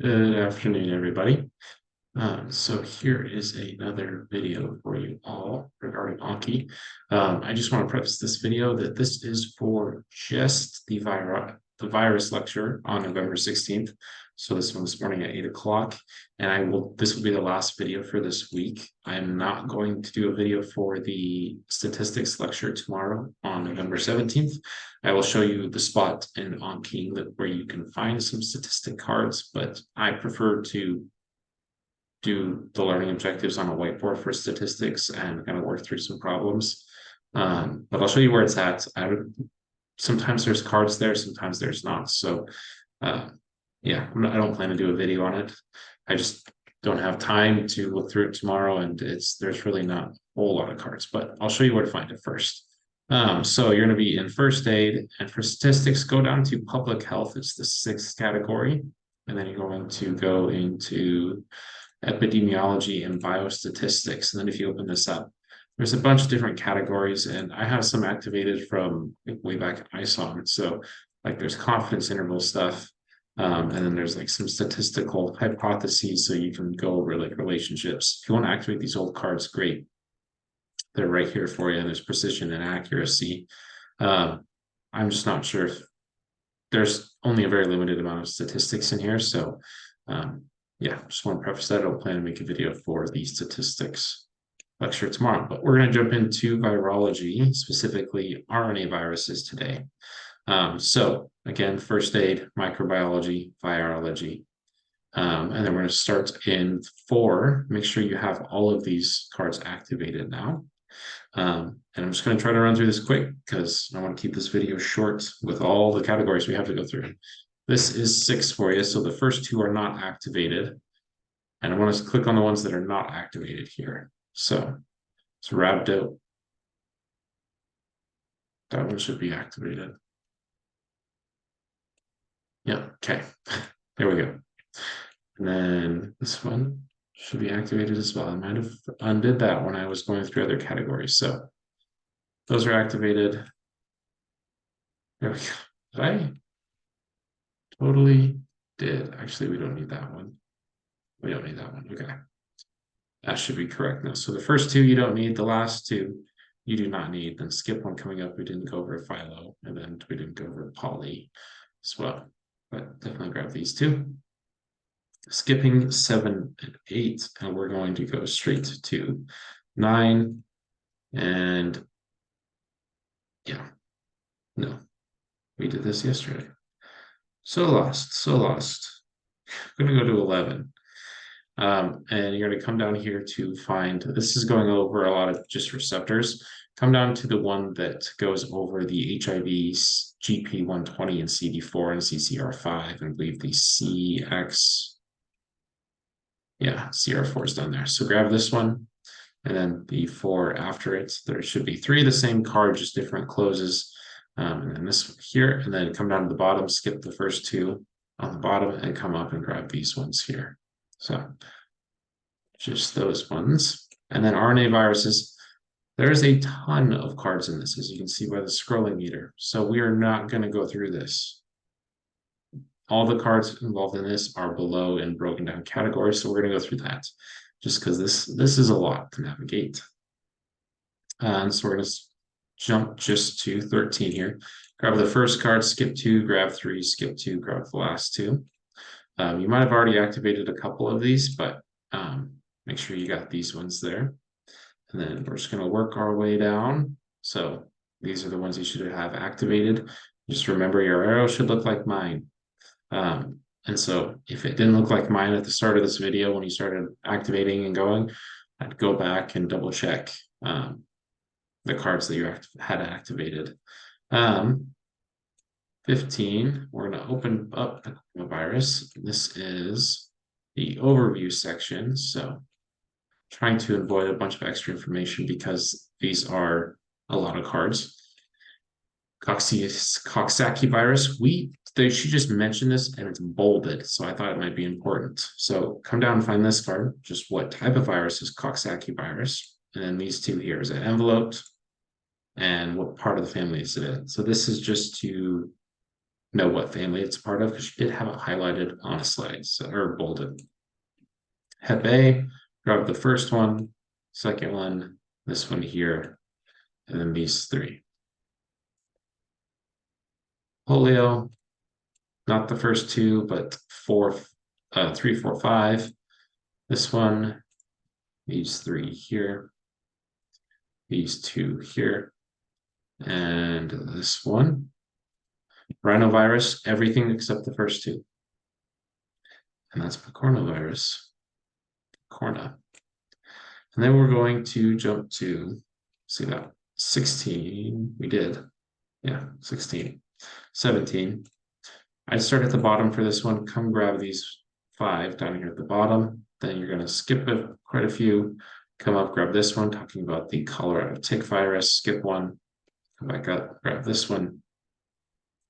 Good afternoon, everybody. So here is another video for you all regarding Anki. I just want to preface this video that this is for just the virus lecture on November 16th. So this one this morning at 8 o'clock, and this will be the last video for this week. I'm not going to do a video for the statistics lecture tomorrow on November 17th. I will show you the spot in Anki where you can find some statistic cards, but I prefer to do the learning objectives on a whiteboard for statistics and kind of work through some problems. But I'll show you where it's at. Sometimes there's cards there, sometimes there's not. So yeah, I don't plan to do a video on it. I just don't have time to look through it tomorrow, and there's really not a whole lot of cards, but I'll show you where to find it first. So you're going to be in first aid, and for statistics, go down to public health. It's the 6th category, and then you're going to go into epidemiology and biostatistics. And then if you open this up, there's a bunch of different categories, and I have some activated from way back at ISOM. So like there's confidence interval stuff, and then there's like some statistical hypotheses, so you can go over like relationships. If you want to activate these old cards, great. They're right here for you, and there's precision and accuracy. I'm just not sure if there's only a very limited amount of statistics in here, so yeah, just want to preface that. I don't plan to make a video for the statistics lecture tomorrow, but we're going to jump into virology, specifically RNA viruses today. So again, first aid, microbiology, virology. And then we're going to start in 4. Make sure you have all of these cards activated now. And I'm just going to try to run through this quick because I want to keep this video short with all the categories we have to go through. This is 6 for you, so the first 2 are not activated. And I want to click on the ones that are not activated here. So it's rhabdo. That one should be activated. Yeah, okay. There we go. And then this one should be activated as well. I might have undid that when I was going through other categories. So those are activated. There we go. Did I? Totally did. Actually, we don't need that one. We don't need that one. Okay. That should be correct now. So the first 2 you don't need. The last 2 you do not need. Then skip one coming up. We didn't go over philo, and then we didn't go over poly as well. But definitely grab these 2. Skipping 7 and 8, and we're going to go straight to 9. And yeah, no, we did this yesterday. So lost. I'm going to go to 11. And you're going to come down here to find, this is going over a lot of just receptors. Come down to the one that goes over the HIV, GP120 and CD4 and CCR5, and I believe the CR4 is down there. So grab this one, and then the 4 after it. There should be 3 of the same card, just different closes. And then this here, and then come down to the bottom, skip the first 2 on the bottom, and come up and grab these ones here. So just those ones. And then RNA viruses, there's a ton of cards in this, as you can see by the scrolling meter. So we are not going to go through this. All the cards involved in this are below in broken down categories, so we're going to go through that just because this is a lot to navigate. And so we're going to jump just to 13 here. Grab the first card, skip 2, grab 3, skip 2, grab the last 2. You might have already activated a couple of these, but make sure you got these ones there. And then we're just going to work our way down. So these are the ones you should have activated. Just remember your arrow should look like mine. And so if it didn't look like mine at the start of this video, when you started activating and going, I'd go back and double check the cards that you had activated. 15, we're going to open up the virus. This is the overview section. So trying to avoid a bunch of extra information because these are a lot of cards. Coxsackie virus, she just mentioned this and it's bolded, so I thought it might be important. So come down and find this card, just what type of virus is Coxsackie virus, and then these 2 here, is it enveloped, and what part of the family is it in? So this is just to know what family it's part of because she did have it highlighted on a slide, so, or bolded. Hep A, grab the first one, second one, this one here, and then these three. Polio, not the first two, but 3, 4, 5. This one, these three here, these two here, and this one. Rhinovirus, everything except the first two. And that's picornavirus, corna. And then we're going to jump to, see that, 16, we did. Yeah, 16, 17. I start at the bottom for this one. Come grab these 5 down here at the bottom. Then you're going to skip quite a few. Come up, grab this one, talking about the cholera tick virus. Skip one. Come back up, grab this one.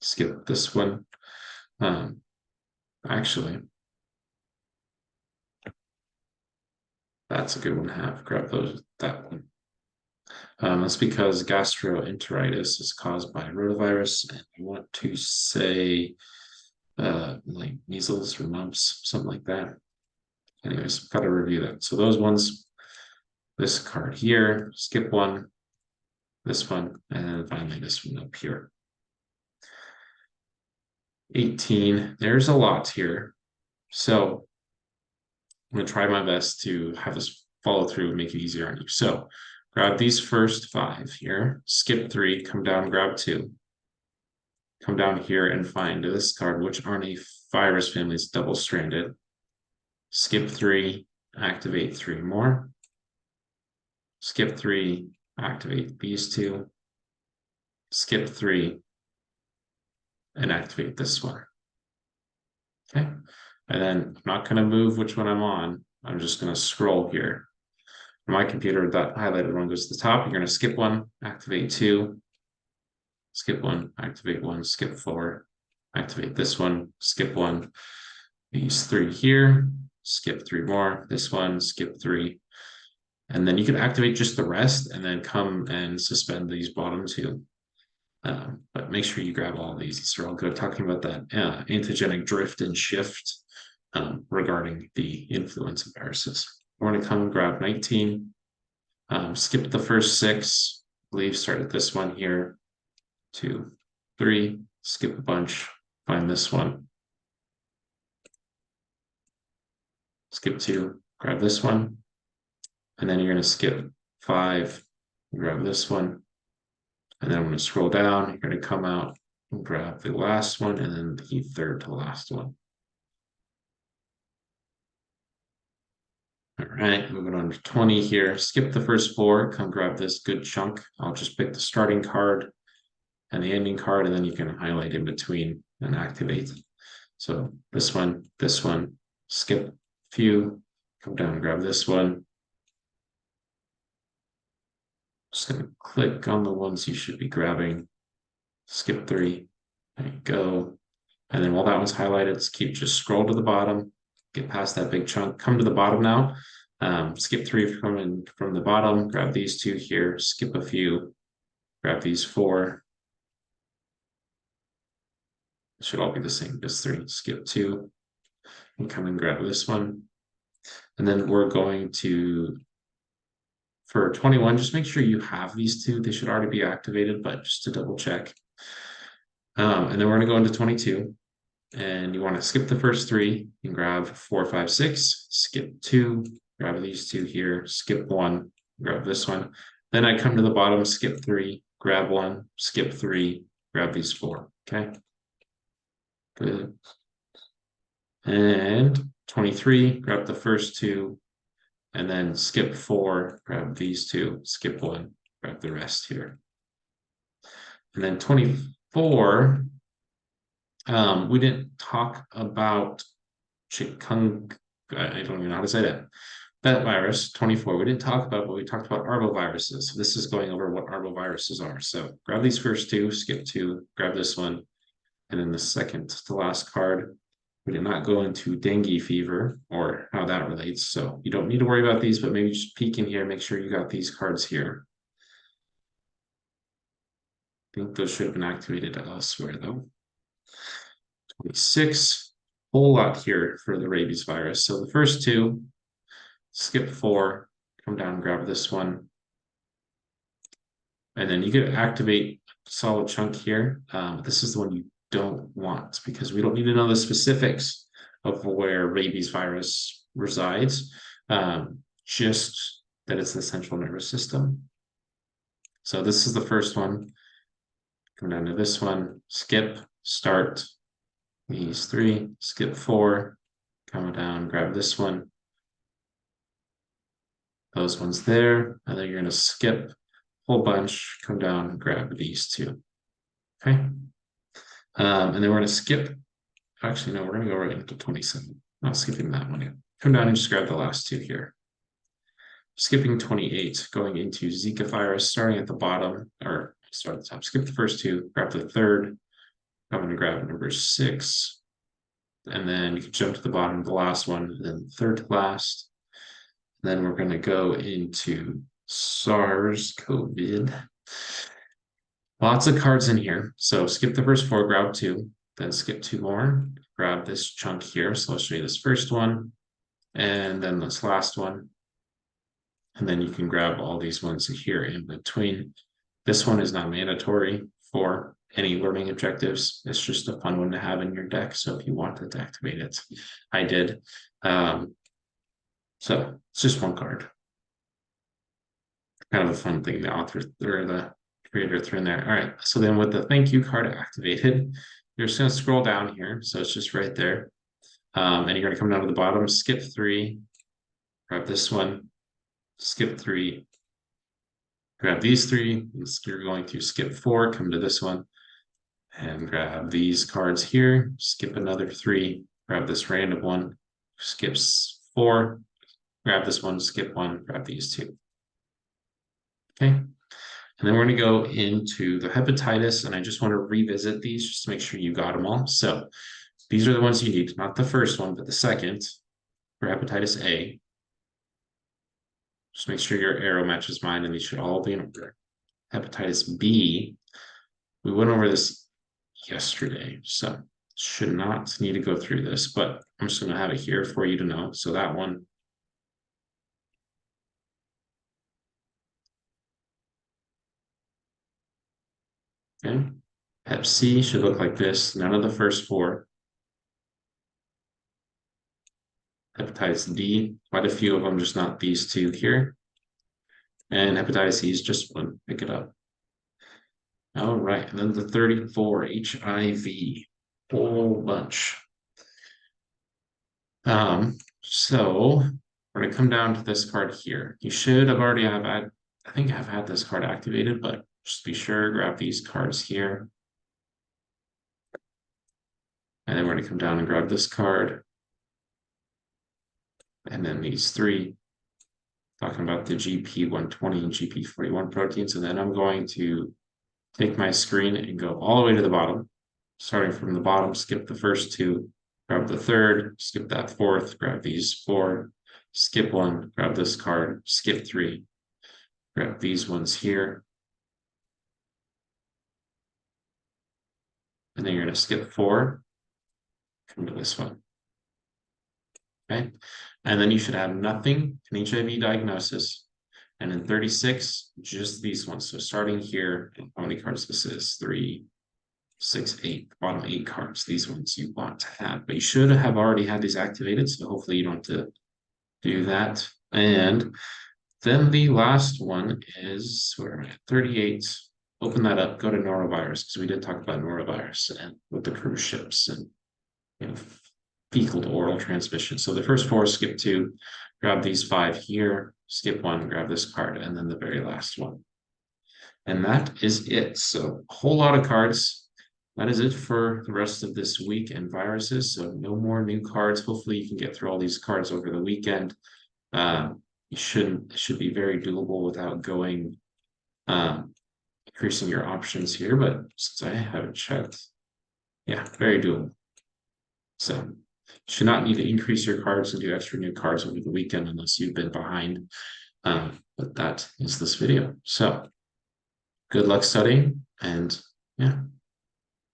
Skip this one. Actually, that's a good one to have. Grab that one. That's because gastroenteritis is caused by rotavirus, and I want to say like measles or mumps, something like that. Anyways, got to review that. So those ones, this card here, skip one, this one, and then finally this one up here. 18, there's a lot here. So I'm going to try my best to have this follow through and make it easier on you. So grab these first 5 here, skip 3, come down, grab 2. Come down here and find this card, which RNA virus family is double-stranded. Skip 3, activate 3 more. Skip 3, activate these 2. Skip 3, and activate this one. Okay, and then I'm not going to move which one I'm on. I'm just going to scroll here. On my computer, that highlighted one goes to the top. You're going to skip 1, activate 2. Skip 1, activate 1, skip 4, activate this one, skip 1, these 3 here, skip 3 more, this one, skip 3, and then you can activate just the rest and then come and suspend these bottom 2. But make sure you grab all these. These are all good. Talking about that antigenic drift and shift regarding the influenza viruses. We're going to come and grab 19, skip the first 6, I believe start at this one here, 2, 3, skip a bunch, find this one, skip 2, grab this one, and then you're going to skip 5, grab this one, and then I'm going to scroll down. You're going to come out and grab the last one, and then the third to last one. All right, moving on to 20 here. Skip the first 4, come grab this good chunk. I'll just pick the starting card and the ending card, and then you can highlight in between and activate. So this one, skip a few, come down and grab this one. Just going to click on the ones you should be grabbing. Skip 3, there you go. And then while that one's highlighted, just scroll to the bottom, get past that big chunk, come to the bottom now. Skip 3 from the bottom, grab these 2 here, skip a few, grab these 4. It should all be the same, just 3, skip 2, and come and grab this one. And then we're going to, for 21, just make sure you have these 2. They should already be activated, but just to double check. And then we're going to go into 22. And you want to skip the first 3 and grab 4, 5, 6, skip 2, grab these 2 here, skip 1, grab this one. Then I come to the bottom, skip 3, grab 1, skip 3, grab these 4. Okay. Good. And 23, grab the first 2, and then skip 4, grab these 2, skip 1, grab the rest here. And then 24, we didn't talk about chikungunya, I don't even know how to say that. That virus, 24, we didn't talk about, but we talked about arboviruses. So this is going over what arboviruses are. So grab these first 2, skip 2, grab this one, and then the second to last card. We did not go into dengue fever or how that relates. So you don't need to worry about these, but maybe just peek in here, make sure you got these cards here. I think those should have been activated elsewhere though. 26, whole lot here for the rabies virus. So the first two, skip 4, come down and grab this one. And then you could activate a solid chunk here. This is the one you don't want because we don't need to know the specifics of where rabies virus resides, just that it's the central nervous system. So this is the first one. Come down to this one, skip, start these 3, skip 4, come down, grab this one. Those ones there, and then you're going to skip a whole bunch, come down, grab these 2. Okay. And then we're going to skip. Actually, no, we're going to go right into 27. Not skipping that one yet. Come down and just grab the last 2 here. Skipping 28, going into Zika virus, starting at the bottom, or start at the top. Skip the first 2, grab the third. I'm going to grab number 6. And then you can jump to the bottom of the last one, and then third to last. And then we're going to go into SARS-CoV. Lots of cards in here. So skip the first 4, grab 2, then skip 2 more, grab this chunk here. So I'll show you this first one, and then this last one. And then you can grab all these ones here in between. This one is not mandatory for any learning objectives. It's just a fun one to have in your deck. So if you wanted to activate it, I did. So it's just 1 card. Kind of a fun thing the author or the creator threw in there. All right. So then with the thank you card activated, you're just going to scroll down here. So it's just right there. And you're going to come down to the bottom, skip 3, grab this one, skip 3, grab these 3. You're going to skip 4, come to this one, and grab these cards here, skip another 3, grab this random one, skips 4, grab this one, skip 1, grab these 2. Okay. And then we're going to go into the hepatitis, and I just want to revisit these just to make sure you got them all. So these are the ones you need, not the first one, but the second for hepatitis A. Just make sure your arrow matches mine, and these should all be in order. Hepatitis B, we went over this yesterday, so should not need to go through this, but I'm just going to have it here for you to know. So that one. Okay. Hep C should look like this. None of the first 4. Hepatitis D, quite a few of them, just not these 2 here. And hepatitis E is just 1. Pick it up. All right. And then the 34, HIV. Whole bunch. So we're going to come down to this card here. You should have already I think I've had this card activated, but just be sure, grab these cards here. And then we're going to come down and grab this card. And then these 3, talking about the GP120 and GP41 proteins. And then I'm going to take my screen and go all the way to the bottom. Starting from the bottom, skip the first 2, grab the third, skip that 4th, grab these 4, skip 1, grab this card, skip 3, grab these ones here. And then you're going to skip 4, come to this one. Okay. And then you should have nothing in HIV diagnosis. And in 36, just these ones. So starting here, how many cards this is? 3, 6, 8, bottom 8 cards. These ones you want to have, but you should have already had these activated. So hopefully you don't have to do that. And then the last one is, where am I at? 38. Open that up, go to norovirus, because we did talk about norovirus and with the cruise ships and fecal to oral transmission. So the first 4, skip 2, grab these 5 here, skip 1, grab this card, and then the very last one. And that is it. So a whole lot of cards. That is it for the rest of this week and viruses. So no more new cards. Hopefully you can get through all these cards over the weekend. It should be very doable without going increasing your options here, but since I haven't checked, yeah, very doable. So you should not need to increase your cards and do extra new cards over the weekend unless you've been behind. But that is this video. So good luck studying, and yeah.